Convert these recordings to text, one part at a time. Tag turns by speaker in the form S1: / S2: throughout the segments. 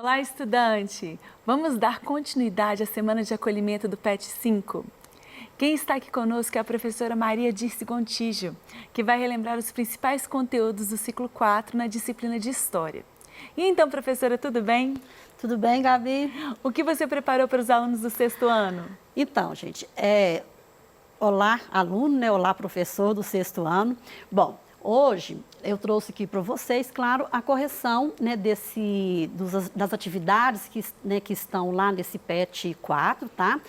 S1: Olá, estudante! Vamos dar continuidade à semana de acolhimento do PET 5? Quem está aqui conosco é a professora Maria Dirce Gontijo, que vai relembrar os principais conteúdos do ciclo 4 na disciplina de História. E então, professora, tudo bem?
S2: Tudo bem, Gabi?
S1: O que você preparou para os alunos do 6º ano?
S2: Então, gente, olá, aluno, né? Olá, professor do 6º ano. Bom, hoje eu trouxe aqui para vocês, claro, a correção, né, das atividades que estão lá nesse PET 4, tá?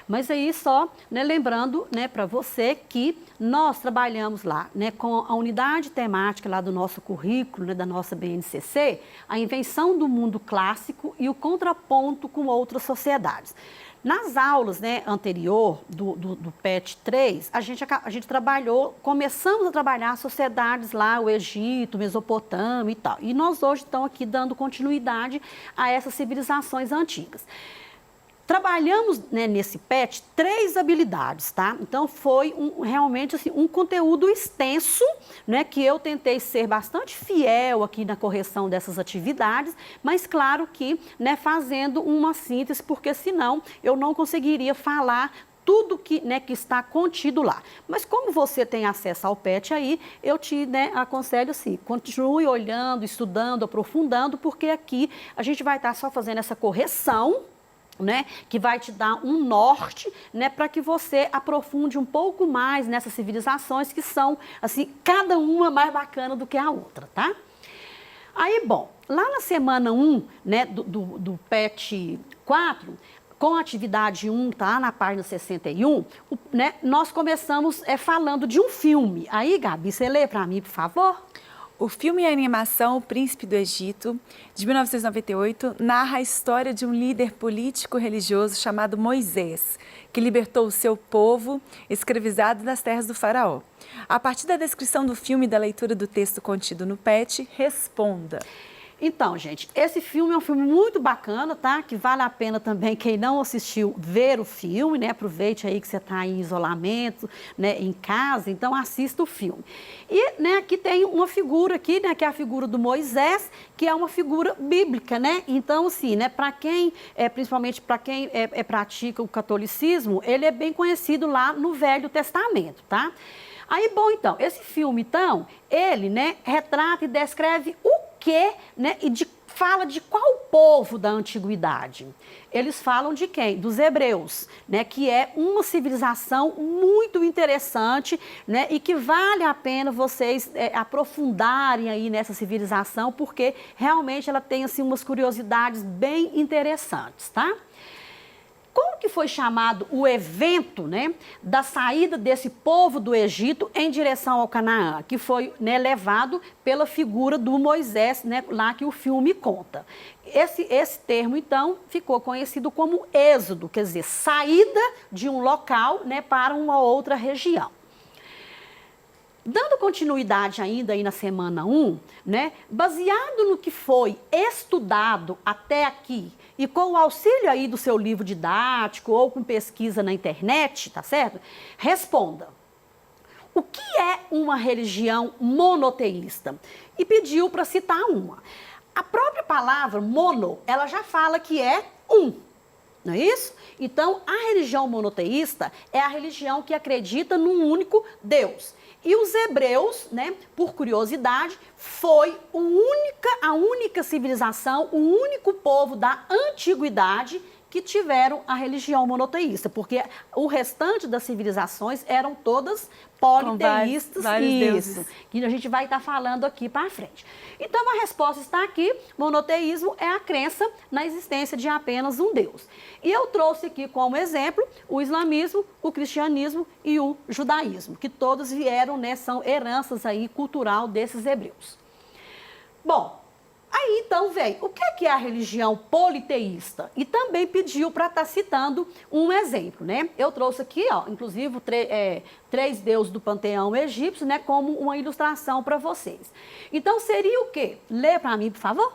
S2: Mas aí só, né, lembrando, né, para você que nós trabalhamos lá, né, com a unidade temática lá do nosso currículo, né, da nossa BNCC, a invenção do mundo clássico e o contraponto com outras sociedades. Nas aulas, né, anterior do PET 3, a gente começamos a trabalhar sociedades lá, o Egito, Mesopotâmia e tal. E nós hoje estamos aqui dando continuidade a essas civilizações antigas. Trabalhamos, né, nesse PET 3 habilidades, tá? Então foi realmente assim, um conteúdo extenso, né, que eu tentei ser bastante fiel aqui na correção dessas atividades, mas claro que, né, fazendo uma síntese, porque senão eu não conseguiria falar tudo que está contido lá. Mas como você tem acesso ao PET aí, eu te, né, aconselho assim, continue olhando, estudando, aprofundando, porque aqui a gente vai estar só fazendo essa correção, né, que vai te dar um norte, né, para que você aprofunde um pouco mais nessas civilizações que são, assim, cada uma mais bacana do que a outra, tá? Aí, bom, lá na semana 1, né, do PET 4, com a atividade 1, tá, na página 61, né, nós começamos falando de um filme. Aí, Gabi, você lê para mim, por favor?
S1: O filme e animação O Príncipe do Egito, de 1998, narra a história de um líder político-religioso chamado Moisés, que libertou o seu povo escravizado das terras do faraó. A partir da descrição do filme e da leitura do texto contido no PET, responda.
S2: Então, gente, esse filme é um filme muito bacana, tá? Que vale a pena também, quem não assistiu, ver o filme, né? Aproveite aí que você está em isolamento, né? Em casa, então assista o filme. E, né, aqui tem uma figura aqui, né? Que é a figura do Moisés, que é uma figura bíblica, né? Então, assim, né? Para quem, principalmente para quem pratica o catolicismo, ele é bem conhecido lá no Velho Testamento, tá? Aí, bom, então, esse filme, então, ele, né, retrata e descreve o quê, né, e fala de qual povo da antiguidade? Eles falam de quem? Dos hebreus, né, que é uma civilização muito interessante, né, e que vale a pena vocês aprofundarem aí nessa civilização, porque realmente ela tem, assim, umas curiosidades bem interessantes, tá? Como que foi chamado o evento, né, da saída desse povo do Egito em direção ao Canaã, que foi, né, levado pela figura do Moisés, né, lá que o filme conta. Esse termo, então, ficou conhecido como êxodo, quer dizer, saída de um local, né, para uma outra região. Dando continuidade ainda aí na semana 1, né, baseado no que foi estudado até aqui e com o auxílio aí do seu livro didático ou com pesquisa na internet, tá certo? Responda. O que é uma religião monoteísta? E pediu para citar uma. A própria palavra mono, ela já fala que é um. Não é isso? Então, a religião monoteísta é a religião que acredita num único Deus. E os hebreus, né, por curiosidade, foi a única civilização, o único povo da antiguidade que tiveram a religião monoteísta, porque o restante das civilizações eram todas politeístas,
S1: vários deuses,
S2: que a gente vai estar falando aqui para frente. Então, a resposta está aqui: monoteísmo é a crença na existência de apenas um Deus. E eu trouxe aqui como exemplo o islamismo, o cristianismo e o judaísmo, que todos vieram, né, são heranças aí cultural desses hebreus. Bom, aí então veio, o que é a religião politeísta? E também pediu para estar citando um exemplo, né? Eu trouxe aqui, ó, inclusive, três deuses do panteão egípcio, né, como uma ilustração para vocês. Então seria o quê? Lê para mim, por favor.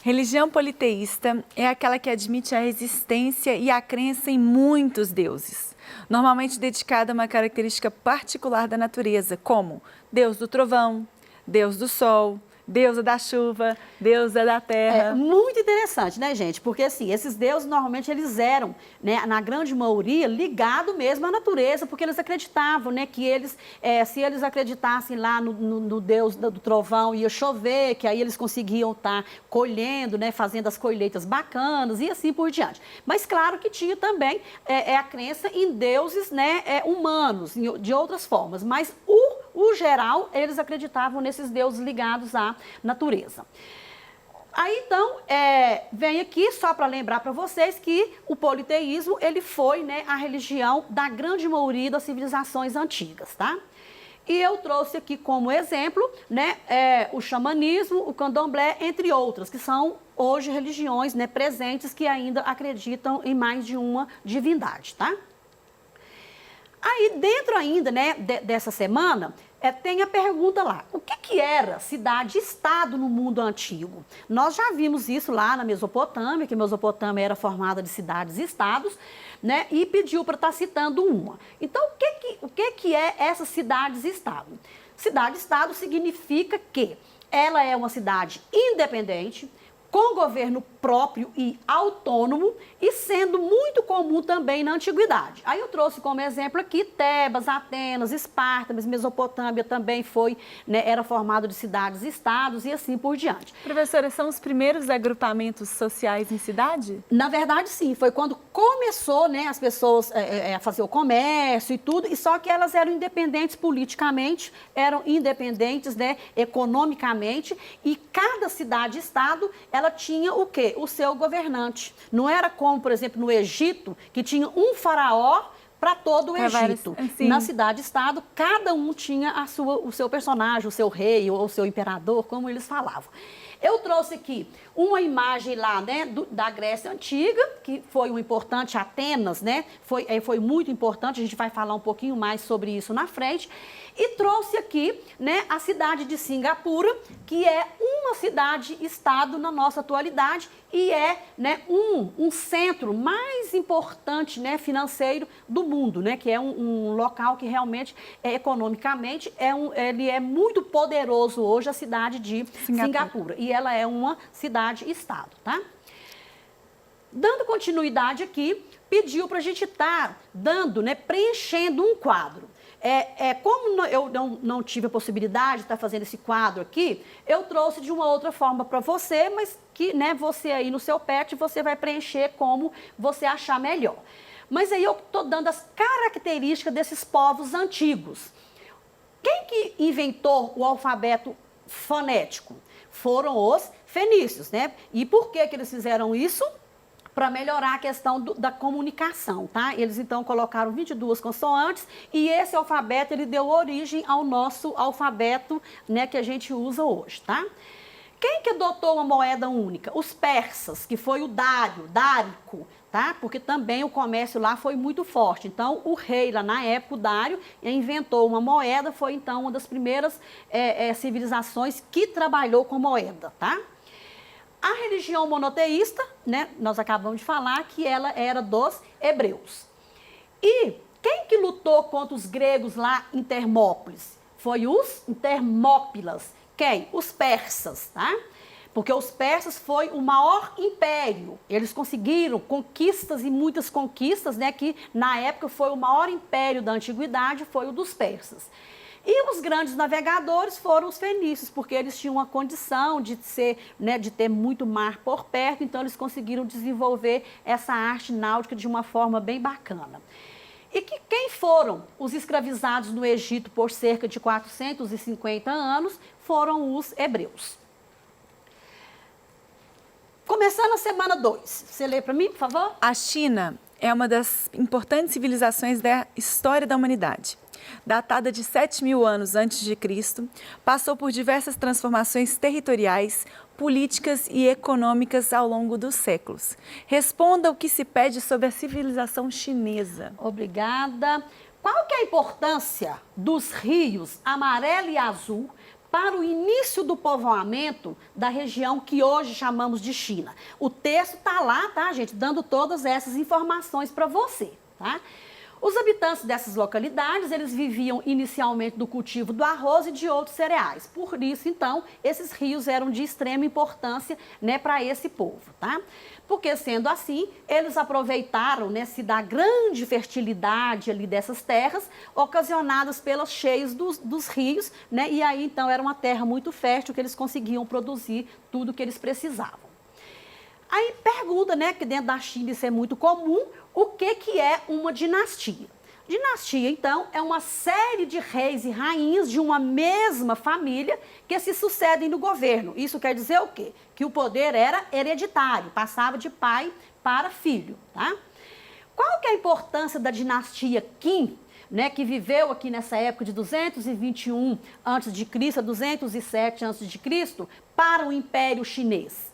S1: Religião politeísta é aquela que admite a existência e a crença em muitos deuses, normalmente dedicada a uma característica particular da natureza, como Deus do trovão, Deus do sol, Deusa da chuva, deusa da terra.
S2: É muito interessante, né, gente? Porque, assim, esses deuses, normalmente, eles eram, né, na grande maioria, ligados mesmo à natureza, porque eles acreditavam, né, que eles, se eles acreditassem lá no deus do trovão, ia chover, que aí eles conseguiam estar colhendo, né, fazendo as colheitas bacanas e assim por diante. Mas, claro que tinha também a crença em deuses, né, humanos, de outras formas, mas o geral, eles acreditavam nesses deuses ligados à natureza. Aí, então, vem aqui só para lembrar para vocês que o politeísmo, ele foi, né, a religião da grande maioria das civilizações antigas, tá? E eu trouxe aqui como exemplo, né, o xamanismo, o candomblé, entre outras, que são hoje religiões, né, presentes que ainda acreditam em mais de uma divindade, tá? Aí, dentro ainda, né, dessa semana, tem a pergunta lá, o que era cidade-estado no mundo antigo? Nós já vimos isso lá na Mesopotâmia, que a Mesopotâmia era formada de cidades-estados, né, e pediu para estar citando uma. Então, o que é essa cidades-estado? Cidade-estado significa que ela é uma cidade independente, com governo próprio e autônomo e sendo muito comum também na antiguidade. Aí eu trouxe como exemplo aqui Tebas, Atenas, Esparta, mas Mesopotâmia também foi, né, era formado de cidades-estados e assim por diante.
S1: Professora, são os primeiros agrupamentos sociais em cidade?
S2: Na verdade, sim, foi quando começou, né, as pessoas a fazer o comércio e tudo, e só que elas eram independentes politicamente, eram independentes, né, economicamente, e cada cidade-estado ela tinha o quê? O seu governante. Não era como, por exemplo, no Egito, que tinha um faraó para todo o Egito. Na cidade-estado, cada um tinha o seu personagem, o seu rei ou o seu imperador, como eles falavam. Eu trouxe aqui uma imagem lá, né, da Grécia Antiga, que foi um importante, Atenas, né, foi muito importante, a gente vai falar um pouquinho mais sobre isso na frente. E trouxe aqui, né, a cidade de Singapura, que é uma cidade-estado na nossa atualidade e é, né, um centro mais importante, né, financeiro do mundo, né, que é um local que realmente, economicamente, ele é muito poderoso hoje, a cidade de Singapura. E ela é uma cidade-estado, tá? Dando continuidade aqui, pediu para a gente estar dando, né, preenchendo um quadro. Como eu não tive a possibilidade de estar fazendo esse quadro aqui, eu trouxe de uma outra forma para você, mas que, né, você aí no seu pet, você vai preencher como você achar melhor. Mas aí eu estou dando as características desses povos antigos. Quem que inventou o alfabeto fonético? Foram os fenícios, né? E por que eles fizeram isso? Para melhorar a questão da comunicação, tá? Eles, então, colocaram 22 consoantes e esse alfabeto, ele deu origem ao nosso alfabeto, né, que a gente usa hoje, tá? Quem que adotou uma moeda única? Os persas, que foi o Dárico, tá? Porque também o comércio lá foi muito forte. Então, o rei lá na época, o Dário, inventou uma moeda, foi, então, uma das primeiras civilizações que trabalhou com moeda, tá? A religião monoteísta, né, nós acabamos de falar que ela era dos hebreus. E quem que lutou contra os gregos lá em Termópilas? Foi os Termópilas. Quem? Os persas, tá? Porque os persas foi o maior império. Eles conseguiram conquistas e muitas conquistas, né, que na época foi o maior império da antiguidade, foi o dos persas. E os grandes navegadores foram os fenícios, porque eles tinham uma condição de ser, né, de ter muito mar por perto, então eles conseguiram desenvolver essa arte náutica de uma forma bem bacana. E quem foram os escravizados no Egito por cerca de 450 anos foram os hebreus. Começando a semana 2. Você lê para mim, por favor?
S1: A China é uma das importantes civilizações da história da humanidade. Datada de 7.000 anos antes de Cristo, passou por diversas transformações territoriais, políticas e econômicas ao longo dos séculos. Responda o que se pede sobre a civilização chinesa.
S2: Obrigada. Qual que é a importância dos rios amarelo e azul para o início do povoamento da região que hoje chamamos de China? O texto está lá, tá, gente? Dando todas essas informações para você, tá? Os habitantes dessas localidades, eles viviam inicialmente do cultivo do arroz e de outros cereais. Por isso, então, esses rios eram de extrema importância, né, para esse povo, tá? Porque, sendo assim, eles aproveitaram, né, se da grande fertilidade ali dessas terras, ocasionadas pelas cheias dos rios, né? E aí, então, era uma terra muito fértil que eles conseguiam produzir tudo o que eles precisavam. Aí pergunta, né, que dentro da China isso é muito comum, o que é uma dinastia? Dinastia, então, é uma série de reis e rainhas de uma mesma família que se sucedem no governo. Isso quer dizer o quê? Que o poder era hereditário, passava de pai para filho, tá? Qual que é a importância da dinastia Qin, né, que viveu aqui nessa época de 221 a.C. a 207 a.C., para o Império Chinês?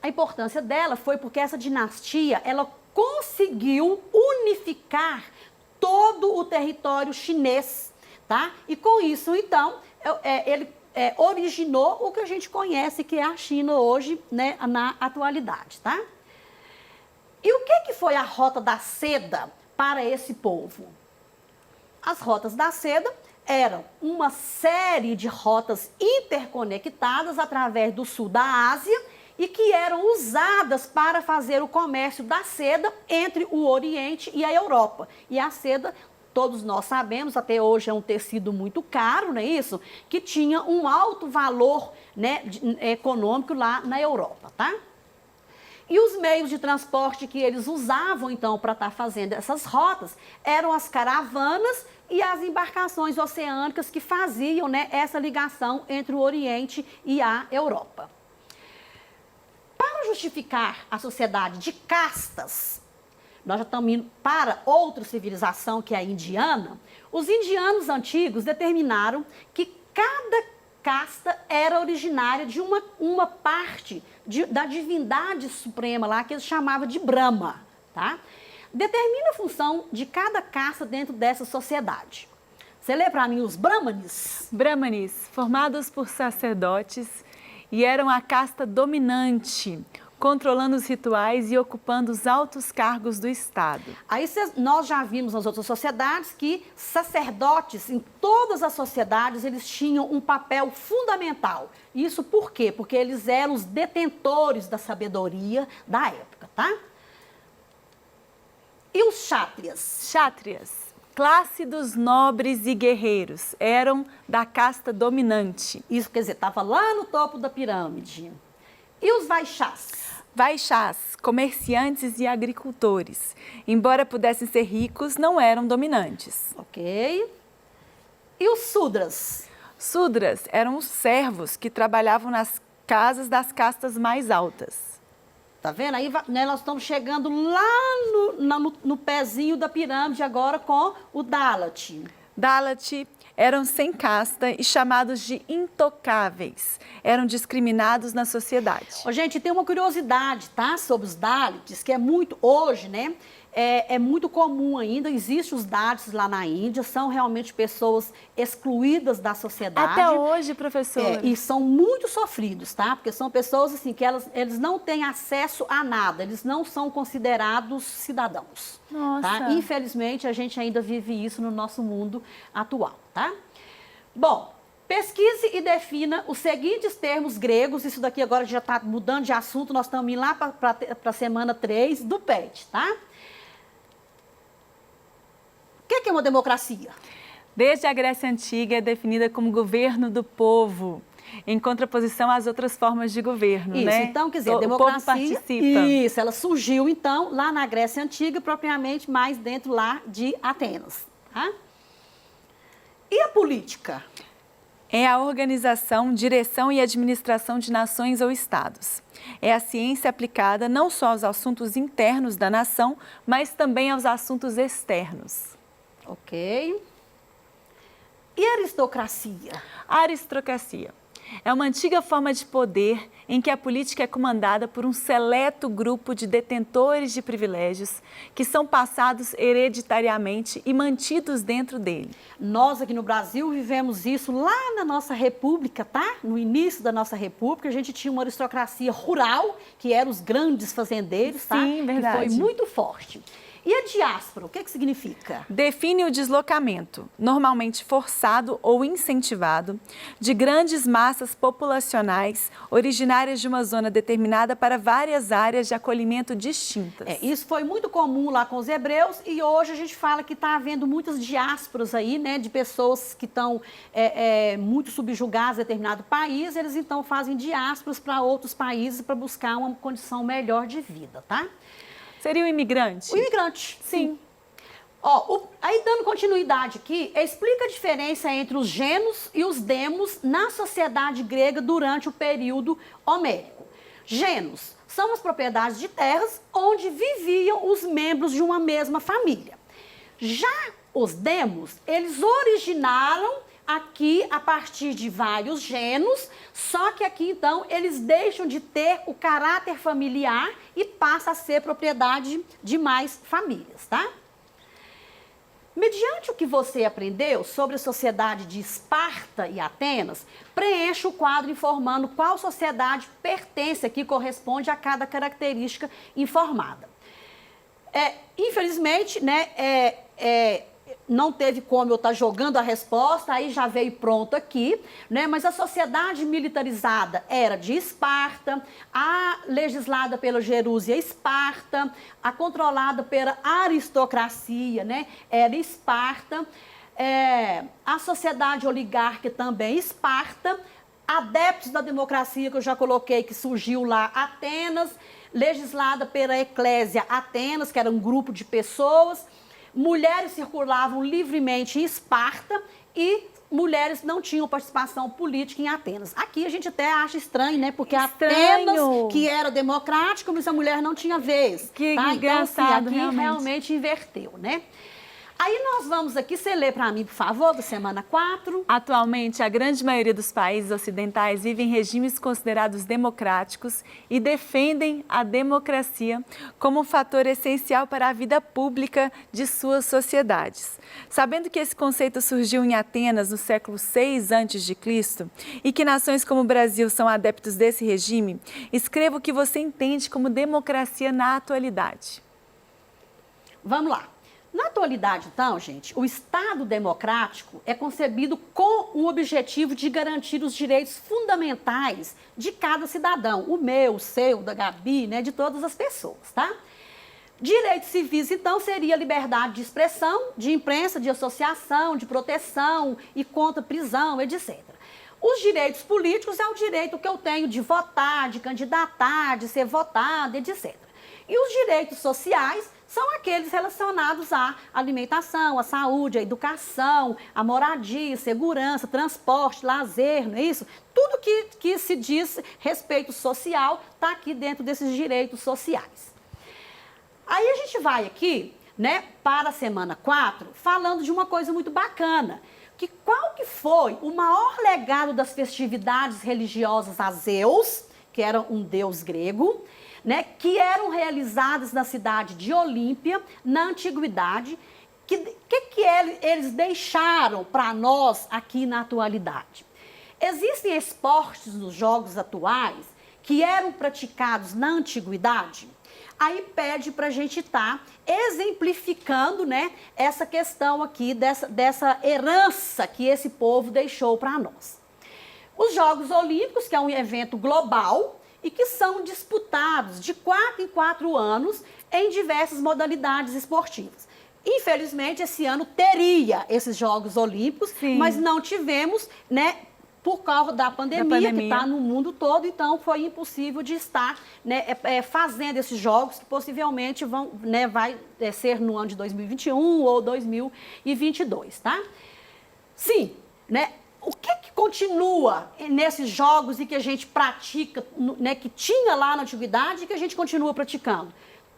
S2: A importância dela foi porque essa dinastia, ela conseguiu unificar todo o território chinês, tá? E com isso, então, ele originou o que a gente conhece, que é a China hoje, né, na atualidade, tá? E o que foi a Rota da Seda para esse povo? As Rotas da Seda eram uma série de rotas interconectadas através do sul da Ásia, e que eram usadas para fazer o comércio da seda entre o Oriente e a Europa. E a seda, todos nós sabemos, até hoje é um tecido muito caro, não é isso? Que tinha um alto valor, né, econômico lá na Europa, tá? E os meios de transporte que eles usavam, então, para estar fazendo essas rotas, eram as caravanas e as embarcações oceânicas que faziam, né, essa ligação entre o Oriente e a Europa. Para justificar a sociedade de castas, nós já estamos indo para outra civilização, que é a indiana. Os indianos antigos determinaram que cada casta era originária de uma parte da divindade suprema lá, que eles chamavam de Brahma, tá? Determina a função de cada casta dentro dessa sociedade. Você lê para mim os Brahmanes?
S1: Brahmanes, formados por sacerdotes, e eram a casta dominante, controlando os rituais e ocupando os altos cargos do Estado.
S2: Aí nós já vimos nas outras sociedades que sacerdotes, em todas as sociedades, eles tinham um papel fundamental. Isso por quê? Porque eles eram os detentores da sabedoria da época, tá? E os chátrias?
S1: Chátrias, classe dos nobres e guerreiros, eram da casta dominante.
S2: Isso quer dizer, estava lá no topo da pirâmide. E os vaixás?
S1: Vaixás, comerciantes e agricultores. Embora pudessem ser ricos, não eram dominantes.
S2: Ok. E os sudras?
S1: Sudras eram os servos que trabalhavam nas casas das castas mais altas.
S2: Tá vendo? Aí né, nós estamos chegando lá no pezinho da pirâmide agora com o Dalat.
S1: Dalat eram sem casta e chamados de intocáveis. Eram discriminados na sociedade.
S2: Ô, gente, tem uma curiosidade, tá? Sobre os Dalits, que é muito, hoje, né? É muito comum ainda, existem os Dalits lá na Índia, são realmente pessoas excluídas da sociedade.
S1: Até hoje, professora.
S2: E são muito sofridos, tá? Porque são pessoas assim que eles não têm acesso a nada, eles não são considerados cidadãos.
S1: Nossa.
S2: Tá? Infelizmente, a gente ainda vive isso no nosso mundo atual, tá? Bom, pesquise e defina os seguintes termos gregos. Isso daqui agora já está mudando de assunto, nós estamos indo lá para a semana 3 do PET, tá? O que é uma democracia?
S1: Desde a Grécia Antiga é definida como governo do povo, em contraposição às outras formas de governo,
S2: isso,
S1: né?
S2: Então, quer dizer, a
S1: O
S2: democracia,
S1: povo participa.
S2: Isso, ela surgiu, então, lá na Grécia Antiga, propriamente mais dentro lá de Atenas, tá? E a política?
S1: É a organização, direção e administração de nações ou estados. É a ciência aplicada não só aos assuntos internos da nação, mas também aos assuntos externos.
S2: Ok. E a aristocracia?
S1: A aristocracia é uma antiga forma de poder em que a política é comandada por um seleto grupo de detentores de privilégios que são passados hereditariamente e mantidos dentro dele.
S2: Nós aqui no Brasil vivemos isso lá na nossa república, tá? No início da nossa república, a gente tinha uma aristocracia rural, que eram os grandes fazendeiros, tá?
S1: Sim, verdade.
S2: Que foi muito forte. E a diáspora, o que significa?
S1: Define o deslocamento, normalmente forçado ou incentivado, de grandes massas populacionais originárias de uma zona determinada para várias áreas de acolhimento distintas.
S2: Isso foi muito comum lá com os hebreus e hoje a gente fala que está havendo muitas diásporas aí, né, de pessoas que estão muito subjugadas a determinado país, eles então fazem diásporas para outros países para buscar uma condição melhor de vida, tá?
S1: Seria o imigrante?
S2: O imigrante,
S1: sim.
S2: Aí dando continuidade aqui, explica a diferença entre os genos e os demos na sociedade grega durante o período homérico. Genos são as propriedades de terras onde viviam os membros de uma mesma família. Já os demos, eles originaram aqui a partir de vários genos, só que aqui então eles deixam de ter o caráter familiar e passa a ser propriedade de mais famílias, tá? Mediante o que você aprendeu sobre a sociedade de Esparta e Atenas, preencha o quadro informando qual sociedade pertence aqui, corresponde a cada característica informada. Infelizmente, né, não teve como eu estar jogando a resposta, aí já veio pronto aqui, né? Mas a sociedade militarizada era de Esparta, a legislada pela Jerúsia Esparta, a controlada pela aristocracia, né? Era Esparta, a sociedade oligárquica também Esparta, adeptos da democracia que eu já coloquei que surgiu lá, Atenas, legislada pela Eclésia Atenas, que era um grupo de pessoas. Mulheres circulavam livremente em Esparta e mulheres não tinham participação política em Atenas. Aqui a gente até acha estranho, né? Porque Atenas, que era democrático, mas a mulher não tinha vez.
S1: Que
S2: tá?
S1: engraçado,
S2: então, assim, aqui realmente inverteu, né? Aí nós vamos aqui, você lê para mim, por favor, da semana 4.
S1: Atualmente, a grande maioria dos países ocidentais vive em regimes considerados democráticos e defendem a democracia como um fator essencial para a vida pública de suas sociedades. Sabendo que esse conceito surgiu em Atenas no século VI a.C. e que nações como o Brasil são adeptos desse regime, escreva o que você entende como democracia na atualidade.
S2: Vamos lá. Na atualidade, então, gente, o Estado democrático é concebido com o objetivo de garantir os direitos fundamentais de cada cidadão, o meu, o seu, da Gabi, né, de todas as pessoas, tá? Direitos civis, então, seria liberdade de expressão, de imprensa, de associação, de proteção e contra prisão, etc. Os direitos políticos é o direito que eu tenho de votar, de candidatar, de ser votado, etc. E os direitos sociais são aqueles relacionados à alimentação, à saúde, à educação, à moradia, segurança, transporte, lazer, não é isso? Tudo que se diz respeito social está aqui dentro desses direitos sociais. Aí a gente vai aqui, né, para a semana 4, falando de uma coisa muito bacana, que qual que foi o maior legado das festividades religiosas a Zeus, que era um deus grego, né, que eram realizadas na cidade de Olímpia, na antiguidade, que eles deixaram para nós aqui na atualidade. Existem esportes nos jogos atuais que eram praticados na antiguidade? Aí pede para a gente estar exemplificando, né, essa questão aqui, dessa herança que esse povo deixou para nós. Os Jogos Olímpicos, que é um evento global, e que são disputados de 4 em 4 anos em diversas modalidades esportivas. Infelizmente, esse ano teria esses Jogos Olímpicos, sim, mas não tivemos, né, por causa da pandemia. Que está no mundo todo, então foi impossível de estar, né, fazendo esses jogos, que possivelmente vai ser no ano de 2021 ou 2022, tá? Sim, né? O que continua nesses jogos e que a gente pratica, né, que tinha lá na antiguidade e que a gente continua praticando?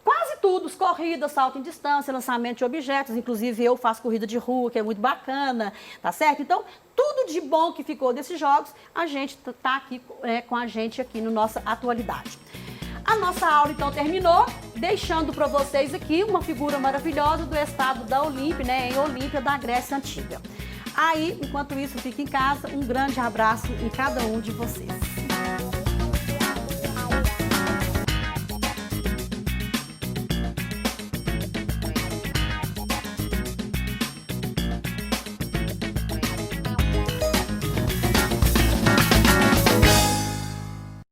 S2: Quase tudo, corridas, salto em distância, lançamento de objetos, inclusive eu faço corrida de rua, que é muito bacana, tá certo? Então, tudo de bom que ficou desses jogos, a gente tá aqui com a gente aqui na nossa atualidade. A nossa aula, então, terminou, deixando para vocês aqui uma figura maravilhosa do estado da Olímpia, né, em Olímpia, da Grécia Antiga. Aí, enquanto isso, fique em casa. Um grande abraço em cada um de vocês.